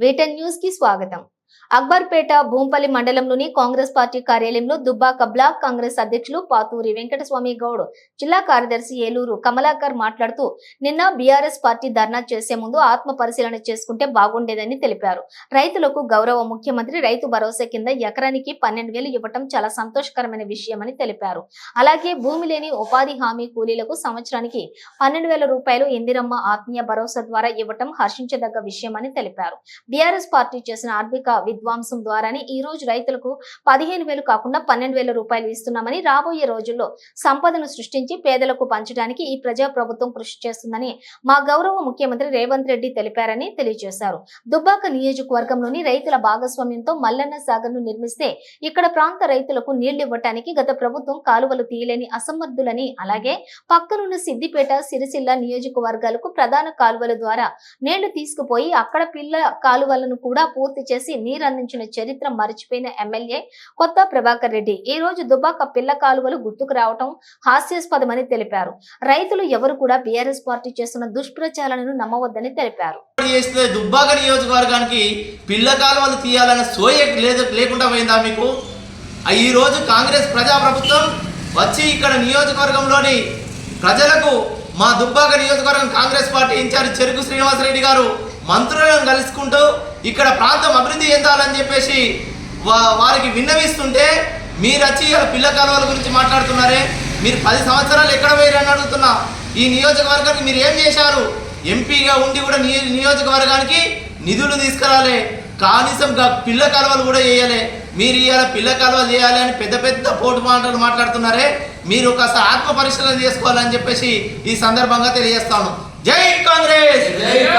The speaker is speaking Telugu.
వేటన్ న్యూస్ కి స్వాగతం. అక్బర్పేట భూంపల్లి మండలంలోని కాంగ్రెస్ పార్టీ కార్యాలయంలో దుబ్బాక బ్లాక్ కాంగ్రెస్ అధ్యక్షులు పాతూరి వెంకటస్వామి గౌడ్, జిల్లా కార్యదర్శి ఏలూరు కమలాకర్ మాట్లాడుతూ నిన్న బీఆర్ఎస్ పార్టీ ధర్నా చేసే ముందు ఆత్మ పరిశీలన చేసుకుంటే బాగుండేదని తెలిపారు. రైతులకు గౌరవ ముఖ్యమంత్రి రైతు భరోసా కింద ఎకరానికి 12,000 ఇవ్వటం చాలా సంతోషకరమైన విషయమని తెలిపారు. అలాగే భూమి లేని ఉపాధి హామీ కూలీలకు సంవత్సరానికి 12,000 రూపాయలు ఇందిరమ్మ ఆత్మీయ భరోసా ద్వారా ఇవ్వటం హర్షించదగ్గ విషయమని తెలిపారు. బీఆర్ఎస్ పార్టీ చేసిన ఆర్థిక విధ్వంసం ద్వారానే ఈ రోజు రైతులకు 15,000 కాకుండా 12,000 రూపాయలు ఇస్తున్నామని, రాబోయే రోజుల్లో సంపదను సృష్టించి పేదలకు పంచడానికి ఈ ప్రజా ప్రభుత్వం కృషి చేస్తుందని మా గౌరవ ముఖ్యమంత్రి రేవంత్ రెడ్డి తెలిపారని తెలియజేశారు. దుబ్బాక నియోజకవర్గంలోని రైతుల భాగస్వామ్యంతో మల్లన్న సాగర్ ను నిర్మిస్తే ఇక్కడ ప్రాంత రైతులకు నీళ్లు ఇవ్వటానికి గత ప్రభుత్వం కాలువలు తీయలేని అసమర్థులని, అలాగే పక్కనున్న సిద్దిపేట, సిరిసిల్ల నియోజకవర్గాలకు ప్రధాన కాలువల ద్వారా నీళ్లు తీసుకుపోయి అక్కడ పిల్ల కాలువలను కూడా పూర్తి చేసి నీరు అందించిన చరిత్ర మరిచిపోయిన ఎమ్మెల్యే కొత్త ప్రభాకర్ రెడ్డి ఈ రోజు దుబ్బాక పిల్ల కాలువలు గుర్తుకు రావటం హాస్యాస్పదమని తెలిపారు. రైతులు ఎవరు కూడా బీఆర్ఎస్ పార్టీ చేస్తున్న దుష్ప్రచారాలను నమ్మవద్దని తెలిపారు. దుబ్బాక నియోజకవర్గానికి పిల్ల కాలువలు తీయాలన్న సోయ లేకుండా పోయిందా మీకు? ఈ రోజు కాంగ్రెస్ ప్రజా ప్రభుత్వం వచ్చి ఇక్కడ నియోజకవర్గంలోని ప్రజలకు మా దుబ్బాక నియోజకవర్గం కాంగ్రెస్ పార్టీ ఇన్ఛార్జ్ చెరుకు శ్రీనివాసరెడ్డి గారు మంత్రులను కలుసుకుంటూ ఇక్కడ ప్రాంతం అభివృద్ధి చెందాలని చెప్పేసి వారికి విన్నవిస్తుంటే మీరు వచ్చి పిల్ల కాలువల గురించి మాట్లాడుతున్నారే. మీరు 10 సంవత్సరాలు ఎక్కడ పోయారని అడుగుతున్నా. ఈ నియోజకవర్గానికి మీరు ఏం చేశారు? ఎంపీగా ఉండి కూడా నియోజకవర్గానికి నిధులు తీసుకురాలే, కనీసం పిల్ల కాలువలు కూడా వేయాలి. మీరు ఇవాళ పిల్ల కాలువలు చేయాలి అని పెద్ద పెద్ద పోటు మాటలు మాట్లాడుతున్నారే. మీరు ఒకసారి ఆత్మ పరిశీలన చేసుకోవాలని చెప్పేసి ఈ సందర్భంగా తెలియజేస్తాను. జై కాంగ్రెస్.